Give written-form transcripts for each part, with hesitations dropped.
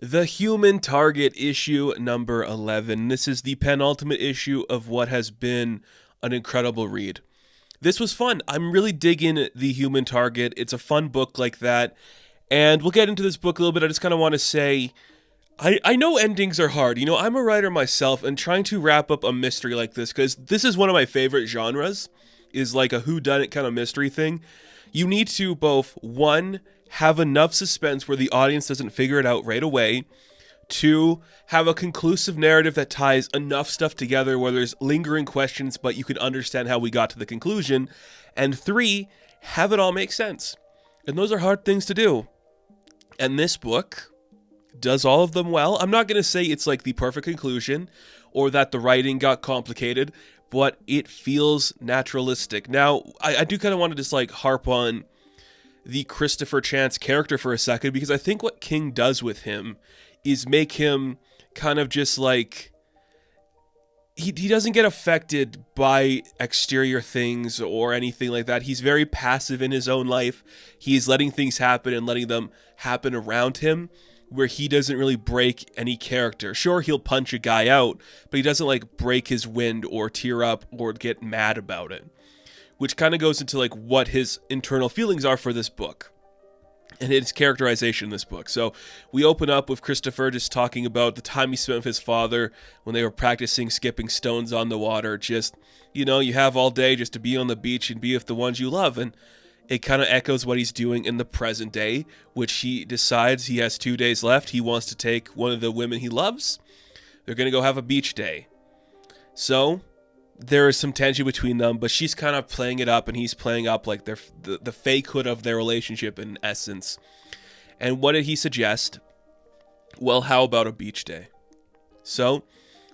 The Human Target issue number 11. This is the penultimate issue of what has been an incredible read. This was fun. I'm really digging The Human Target. It's a fun book like that. And we'll get into this book a little bit. I just kind of want to say I know endings are hard. I'm a writer myself, and trying to wrap up a mystery like this, because this is one of my favorite genres, is like a whodunit kind of mystery thing. You need to both, one, have enough suspense where the audience doesn't figure it out right away. Two, have a conclusive narrative that ties enough stuff together where there's lingering questions, but you can understand how we got to the conclusion. And three, have it all make sense. And those are hard things to do. And this book does all of them well. I'm not going to say it's like the perfect conclusion or that the writing got complicated, but it feels naturalistic. Now, I do kind of want to just like harp on the Christopher Chance character for a second, because I think what King does with him is make him kind of just like he doesn't get affected by exterior things or anything like that. He's very passive in his own life. He's letting things happen and letting them happen around him, where he doesn't really break any character. Sure, he'll punch a guy out, but he doesn't like break his wind or tear up or get mad about it, which kind of goes into like what his internal feelings are for this book and his characterization in this book. So we open up with Christopher just talking about the time he spent with his father when they were practicing skipping stones on the water. Just, you have all day just to be on the beach and be with the ones you love. And it kind of echoes what he's doing in the present day, which he decides he has 2 days left. He wants to take one of the women he loves. They're going to go have a beach day. So there is some tension between them, but she's kind of playing it up and he's playing up like the fakehood of their relationship in essence. And what did he suggest? Well, how about a beach day? So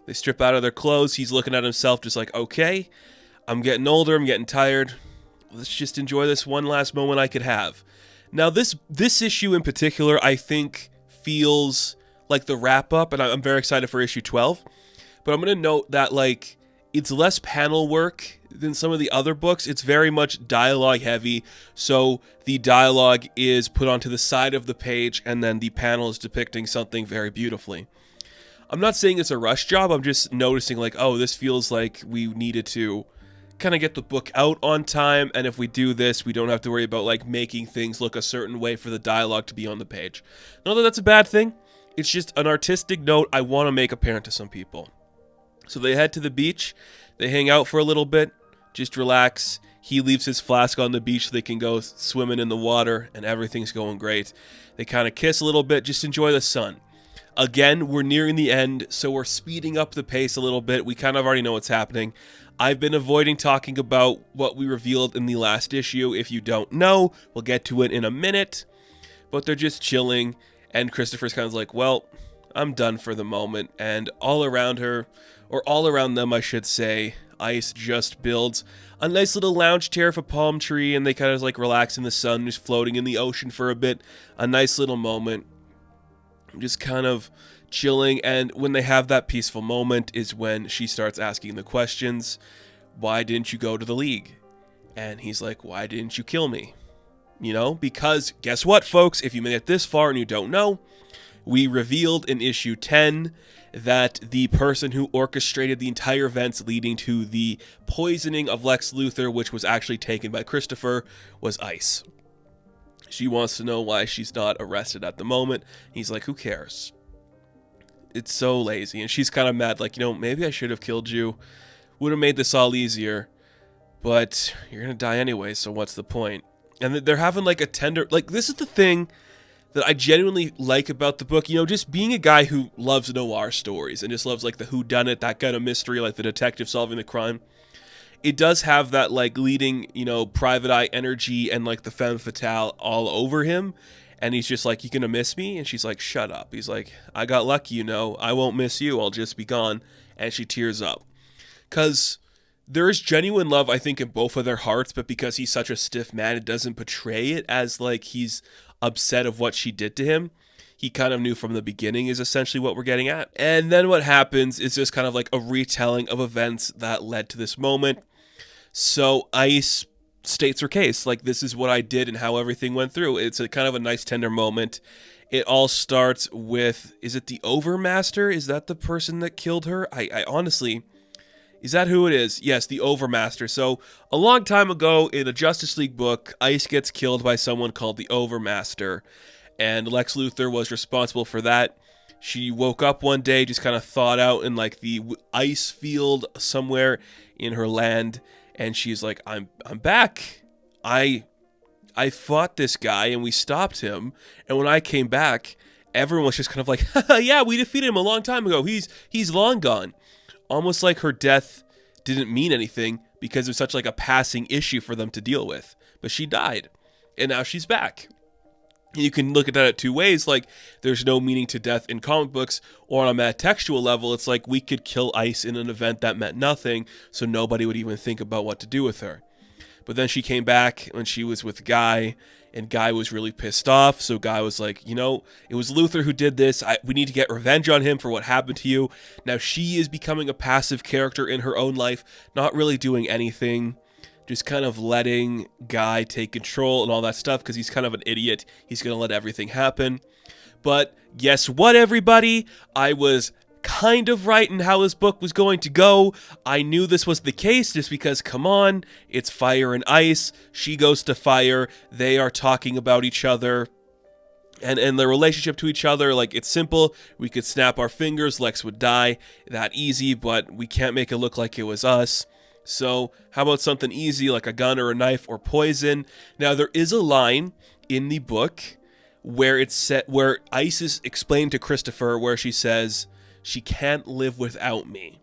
they strip out of their clothes. He's looking at himself just like, okay, I'm getting older, I'm getting tired. Let's just enjoy this one last moment I could have. Now, this issue in particular, I think, feels like the wrap-up, and I'm very excited for issue 12. But I'm going to note that, like, it's less panel work than some of the other books. It's very much dialogue heavy, so the dialogue is put onto the side of the page, and then the panel is depicting something very beautifully. I'm not saying it's a rush job, I'm just noticing, like, oh, this feels like we needed to kind of get the book out on time, and if we do this, we don't have to worry about like making things look a certain way for the dialogue to be on the page. Not that that's a bad thing, it's just an artistic note I want to make apparent to some people. So they head to the beach, they hang out for a little bit, just relax. He leaves his flask on the beach so they can go swimming in the water, and everything's going great. They kind of kiss a little bit, just enjoy the sun. Again, we're nearing the end, so we're speeding up the pace a little bit. We kind of already know what's happening. I've been avoiding talking about what we revealed in the last issue. If you don't know, we'll get to it in a minute. But they're just chilling, and Christopher's kind of like, well, I'm done for the moment. And all around her, or all around them, I should say, Ice just builds a nice little lounge chair of a palm tree, and they kind of like relax in the sun, just floating in the ocean for a bit. A nice little moment. Just kind of chilling, and when they have that peaceful moment is when she starts asking the questions. Why didn't you go to the League? And he's like, why didn't you kill me? Because guess what, folks? If you made it this far and you don't know, we revealed in issue 10 that the person who orchestrated the entire events leading to the poisoning of Lex Luthor, which was actually taken by Christopher, was Ice. She wants to know why she's not arrested at the moment. He's like, who cares? It's so lazy. And she's kind of mad, like, maybe I should have killed you. Would have made this all easier. But you're going to die anyway, so what's the point? And they're having like a tender, like, this is the thing that I genuinely like about the book. Just being a guy who loves noir stories and just loves like the whodunit, that kind of mystery, like the detective solving the crime. It does have that like leading, private eye energy and like the femme fatale all over him. And he's just like, you gonna miss me? And she's like, shut up. He's like, I got lucky, I won't miss you. I'll just be gone. And she tears up. Because there is genuine love, I think, in both of their hearts. But because he's such a stiff man, it doesn't portray it as like he's upset of what she did to him. He kind of knew from the beginning is essentially what we're getting at. And then what happens is just kind of like a retelling of events that led to this moment. So Ice states her case, like, this is what I did and how everything went through. It's a kind of a nice tender moment, It all starts with, is it the Overmaster? Is that the person that killed her? I honestly, is that who it is? Yes, the Overmaster. So a long time ago in a Justice League book, Ice gets killed by someone called the Overmaster, and Lex Luthor was responsible for that. She woke up one day, just kind of thawed out in like the ice field somewhere in her land, and she's like, I'm back. I fought this guy and we stopped him, and when I came back, everyone was just kind of like, yeah, we defeated him a long time ago. He's long gone. Almost like her death didn't mean anything because it was such like a passing issue for them to deal with. But she died, and now she's back. You can look at that at two ways. Like, there's no meaning to death in comic books, or on a metatextual level, it's like we could kill Ice in an event that meant nothing, so nobody would even think about what to do with her. But then she came back when she was with Guy, and Guy was really pissed off. So Guy was like, it was Luthor who did this. We need to get revenge on him for what happened to you. Now she is becoming a passive character in her own life, not really doing anything, just kind of letting Guy take control and all that stuff because he's kind of an idiot. He's going to let everything happen. But guess what, everybody? I was kind of right in how this book was going to go. I knew this was the case just because, come on, it's Fire and Ice. She goes to Fire. They are talking about each other and their relationship to each other. Like, it's simple. We could snap our fingers. Lex would die. That easy, but we can't make it look like it was us. So how about something easy like a gun or a knife or poison? Now, there is a line in the book where it's set, where Ice is explained to Christopher, where she says, she can't live without me.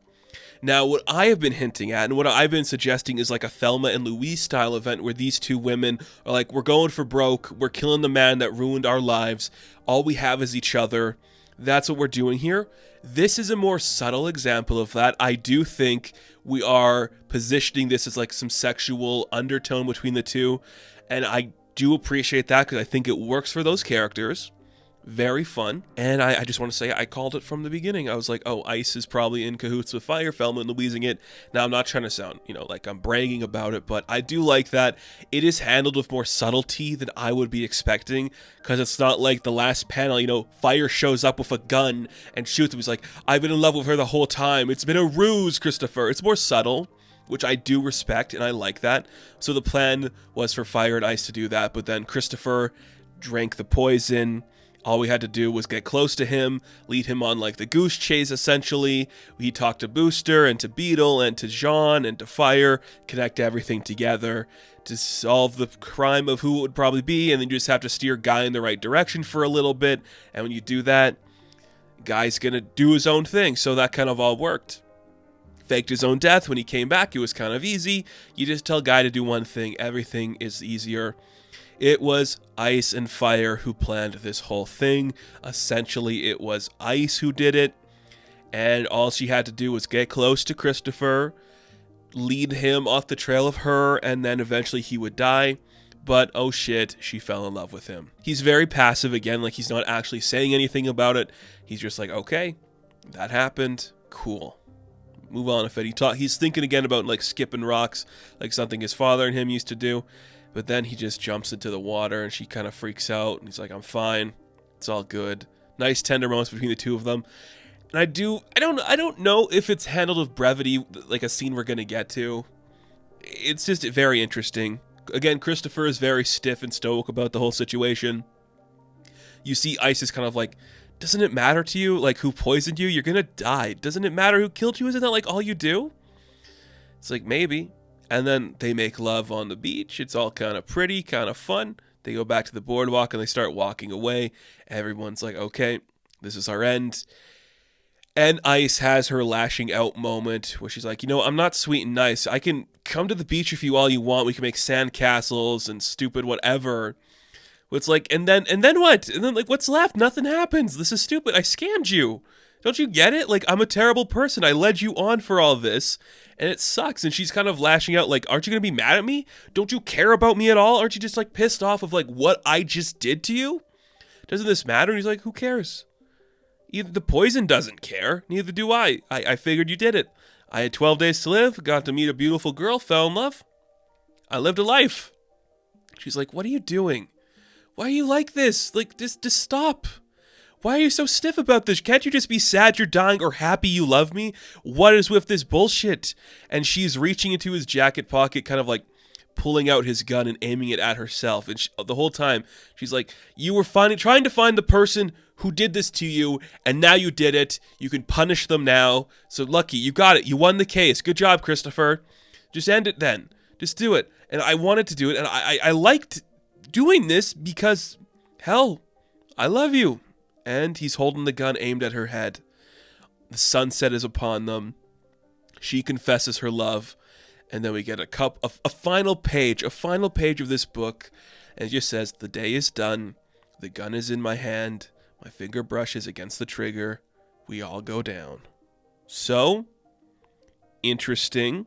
Now, what I have been hinting at and what I've been suggesting is like a Thelma and Louise style event where these two women are like, we're going for broke. We're killing the man that ruined our lives. All we have is each other. That's what we're doing here. This is a more subtle example of that. I do think we are positioning this as like some sexual undertone between the two. And I do appreciate that because I think it works for those characters. Very fun. And I just want to say I called it from the beginning. I was like, oh, Ice is probably in cahoots with Fire, Thelma and Louising it. Now, I'm not trying to sound, like I'm bragging about it, but I do like that it is handled with more subtlety than I would be expecting, because it's not like the last panel, Fire shows up with a gun and shoots him. He's like, I've been in love with her the whole time. It's been a ruse, Christopher. It's more subtle, which I do respect, and I like that. So the plan was for Fire and Ice to do that, but then Christopher drank the poison. All we had to do was get close to him, lead him on like the goose chase, essentially. He talked to Booster and to Beetle and to Jean and to Fire, connect everything together to solve the crime of who it would probably be, and then you just have to steer Guy in the right direction for a little bit. And when you do that, Guy's gonna do his own thing, so that kind of all worked. Faked his own death. When he came back, it was kind of easy. You just tell Guy to do one thing, everything is easier. It was Ice and Fire who planned this whole thing. Essentially, it was Ice who did it, and all she had to do was get close to Christopher, lead him off the trail of her, and then eventually he would die. But oh shit, she fell in love with him. He's very passive again, like he's not actually saying anything about it. He's just like, okay, that happened, cool. Move on with it. He's thinking again about like skipping rocks, like something his father and him used to do. But then he just jumps into the water and she kind of freaks out. And he's like, I'm fine. It's all good. Nice tender moments between the two of them. And I don't know if it's handled with brevity, like a scene we're going to get to. It's just very interesting. Again, Christopher is very stiff and stoic about the whole situation. You see Ice is kind of like, doesn't it matter to you, like, who poisoned you? You're going to die. Doesn't it matter who killed you? Isn't that like all you do? It's like, maybe. And then they make love on the beach. It's all kind of pretty, kind of fun. They go back to the boardwalk and they start walking away. Everyone's like, okay, this is our end. And Ice has her lashing out moment where she's like, I'm not sweet and nice. I can come to the beach with you all you want. We can make sand castles and stupid whatever. It's like, and then what? And then like, what's left? Nothing happens. This is stupid. I scammed you. Don't you get it? Like, I'm a terrible person. I led you on for all this, and it sucks. And she's kind of lashing out like, aren't you going to be mad at me? Don't you care about me at all? Aren't you just like pissed off of like what I just did to you? Doesn't this matter? And he's like, who cares? Either the poison doesn't care, neither do I. I figured you did it. I had 12 days to live, got to meet a beautiful girl, fell in love. I lived a life. She's like, what are you doing? Why are you like this? Like, just stop. Why are you so stiff about this? Can't you just be sad you're dying or happy you love me? What is with this bullshit? And she's reaching into his jacket pocket, kind of like pulling out his gun and aiming it at herself. And the whole time, she's like, you were trying to find the person who did this to you, and now you did it. You can punish them now. So lucky, you got it. You won the case. Good job, Christopher. Just end it then. Just do it. And I wanted to do it, and I liked doing this because, hell, I love you. And he's holding the gun aimed at her head. The sunset is upon them. She confesses her love. And then we get a final page of this book. And it just says, the day is done. The gun is in my hand. My finger brushes against the trigger. We all go down. So, interesting.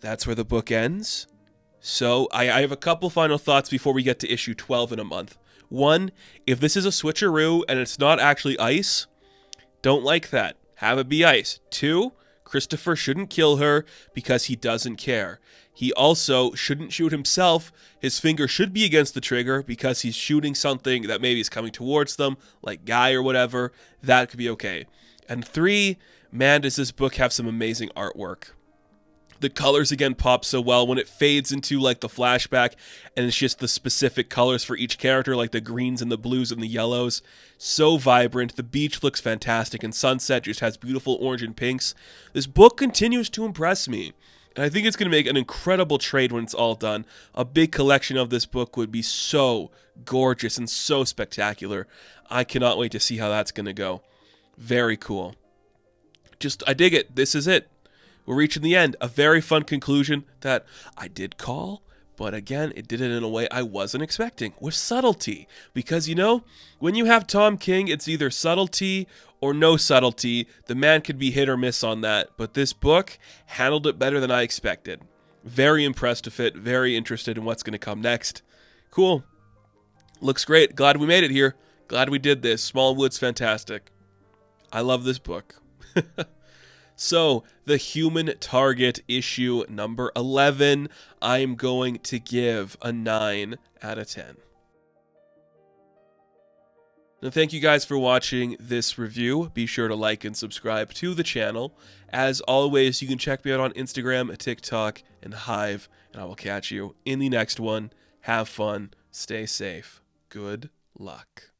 That's where the book ends. So, I have a couple final thoughts before we get to issue 12 in a month. One, if this is a switcheroo and it's not actually ice, don't like that. Have it be ice. Two, Christopher shouldn't kill her because he doesn't care. He also shouldn't shoot himself. His finger should be against the trigger because he's shooting something that maybe is coming towards them, like Guy or whatever. That could be okay. And three, man, does this book have some amazing artwork. The colors again pop so well when it fades into like the flashback and it's just the specific colors for each character, like the greens and the blues and the yellows. So vibrant. The beach looks fantastic and sunset just has beautiful orange and pinks. This book continues to impress me. And I think it's going to make an incredible trade when it's all done. A big collection of this book would be so gorgeous and so spectacular. I cannot wait to see how that's going to go. Very cool. I dig it. This is it. We're reaching the end. A very fun conclusion that I did call, but again, it did it in a way I wasn't expecting, with subtlety. Because, when you have Tom King, it's either subtlety or no subtlety. The man could be hit or miss on that, but this book handled it better than I expected. Very impressed with it, very interested in what's going to come next. Cool. Looks great. Glad we made it here. Glad we did this. Smallwood's fantastic. I love this book. So, The Human Target issue number 11, I'm going to give a 9 out of 10. Now, thank you guys for watching this review. Be sure to like and subscribe to the channel. As always, you can check me out on Instagram, TikTok, and Hive, and I will catch you in the next one. Have fun. Stay safe. Good luck.